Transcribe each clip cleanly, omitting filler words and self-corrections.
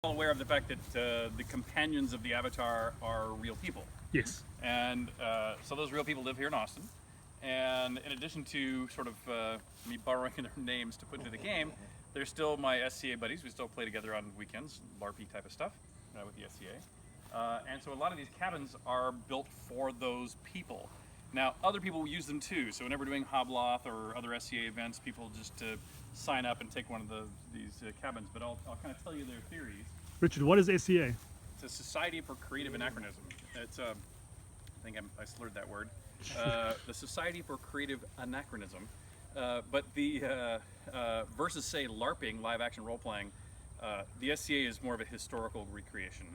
aware of the fact that the companions of the Avatar are real people. Yes. And so those real people live here in Austin. And in addition to sort of me borrowing their names to put into the game, they're still my SCA buddies. We still play together on weekends, LARPy type of stuff with the SCA. And so a lot of these cabins are built for those people. Now, other people use them too. So whenever we're doing Hobloth or other SCA events, people just sign up and take one of these cabins. But I'll kind of tell you their theories. Richard, what is SCA? It's a Society for Creative Anachronism. It's I think I slurred that word. The Society for Creative Anachronism. But the versus say LARPing, live action role playing, the SCA is more of a historical recreation,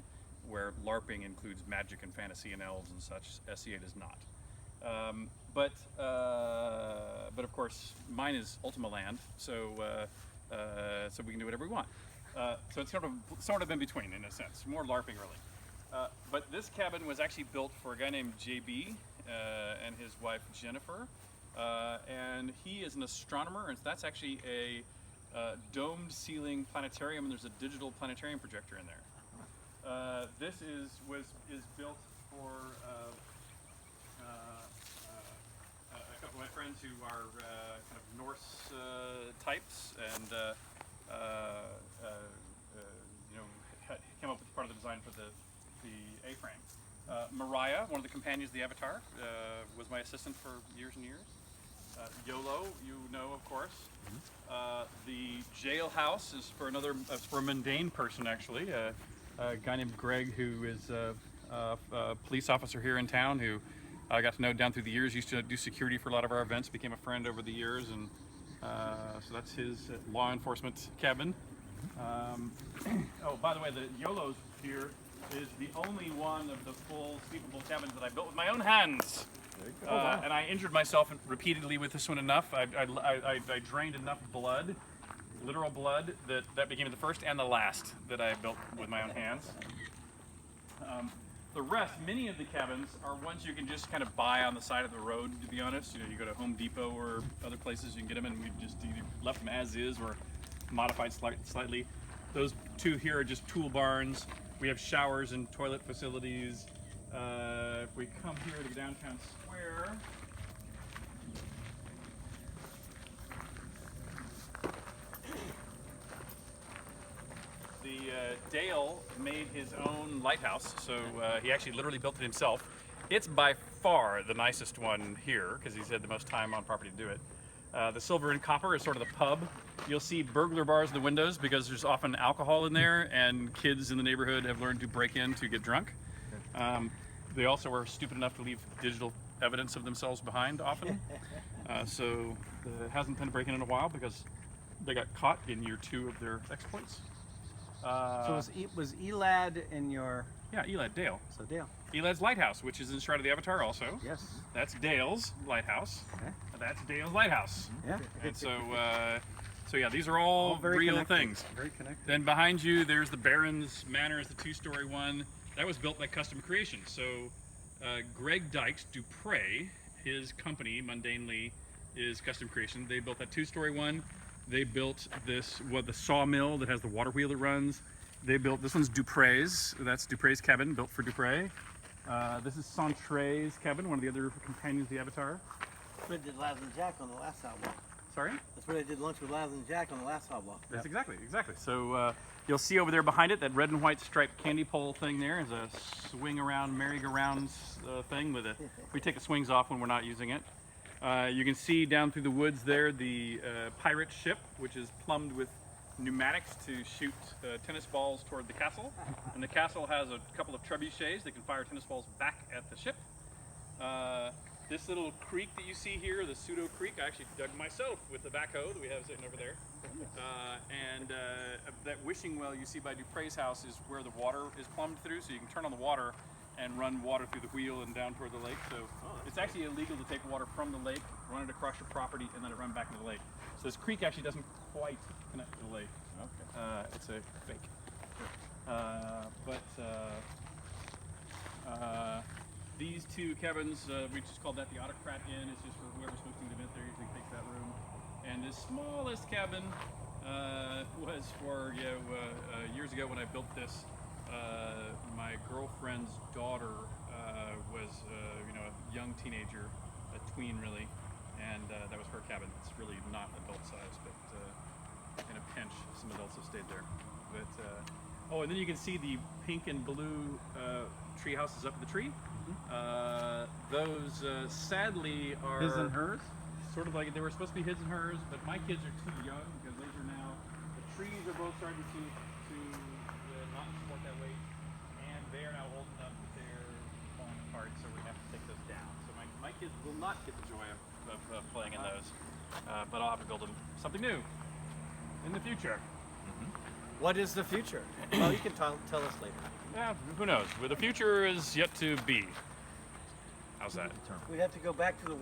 where LARPing includes magic and fantasy and elves and such. SCA does not. But of course, mine is Ultima Land, so we can do whatever we want. So it's sort of in between in a sense, more LARPing really. But this cabin was actually built for a guy named JB and his wife Jennifer, and he is an astronomer, and that's actually a domed ceiling planetarium, and there's a digital planetarium projector in there. This is built for a couple of my friends who are kind of Norse types, and came up with part of the design for the A-frame. Mariah, one of the companions of the Avatar, was my assistant for years and years. YOLO, you know, of course. The jailhouse is for for a mundane person, actually. A guy named Greg, who is a police officer here in town, who I got to know down through the years. Used to do security for a lot of our events. Became a friend over the years, and so that's his law enforcement cabin. Oh, by the way, the YOLO's here is the only one of the full sleepable cabins that I built with my own hands. Wow. And I injured myself repeatedly with this one enough. I drained enough blood, literal blood, that became the first and the last that I built with my own hands. The rest, many of the cabins are ones you can just kind of buy on the side of the road, to be honest. You know, you go to Home Depot or other places, you can get them, and we just either left them as is or modified slightly. Those two here are just tool barns. We have showers and toilet facilities. If we come here to the downtown square, Dale made his own lighthouse, so he actually literally built it himself. It's by far the nicest one here, because he's had the most time on property to do it. The Silver and Copper is sort of the pub. You'll see burglar bars in the windows because there's often alcohol in there, and kids in the neighborhood have learned to break in to get drunk. They also are stupid enough to leave digital evidence of themselves behind often. So it hasn't been breaking in a while because they got caught in year 2 of their exploits. So was Elad in your... Yeah, Elad, Dale. So Dale. Elad's lighthouse, which is in Shroud of the Avatar also. Yes. That's Dale's lighthouse. Okay. That's Dale's lighthouse. Yeah. And so yeah, these are all real connected. things. Very connected. Then behind you, there's the Baron's Manor, is the 2-story one. That was built by Custom Creation. So Greg Dykes Dupre, his company, mundanely, is Custom Creation. They built that 2-story one. They built this, the sawmill that has the water wheel that runs. They built, this one's Dupre's. That's Dupre's cabin, built for Dupre. This is Centre's cabin, one of the other companions of the Avatar. That's where I did Laz and Jack on the last Hoblock. Sorry? That's where I did lunch with Laz and Jack on the last Hoblock. That's exactly. So you'll see over there behind it, that red and white striped candy pole thing there is a swing around, merry-go-round thing with it. We take the swings off when we're not using it. You can see down through the woods there the pirate ship, which is plumbed with pneumatics to shoot tennis balls toward the castle. And the castle has a couple of trebuchets that can fire tennis balls back at the ship. This little creek that you see here, the pseudo creek, I actually dug myself with the backhoe that we have sitting over there. And that wishing well you see by Dupre's house is where the water is plumbed through, so you can turn on the water and run water through the wheel and down toward the lake. So it's actually illegal to take water from the lake, run it across your property, and then it run back into the lake. So this creek actually doesn't quite connect to the lake. Okay. It's a fake. These 2 cabins, we just called that the Autocrat Inn. It's just for whoever's hosting the event there, usually takes that room. And this smallest cabin was for years ago when I built this. My girlfriend's daughter was a young teenager, a tween really, and that was her cabin. It's really not adult size, but in a pinch, some adults have stayed there. But oh, and then you can see the pink and blue tree houses up in the tree. Those sadly are His and hers? sort of like they were supposed to be his and hers, but my kids are too young because those are now the trees are both starting to not support that weight, and they are now old enough that they're falling apart, so we have to take those down. So my kids will not get the joy of playing in those, but I'll have to build them something new in the future. What is the future? Well, you can tell us later. Yeah, who knows? Well, the future is yet to be. How's that? We'd have to go back to the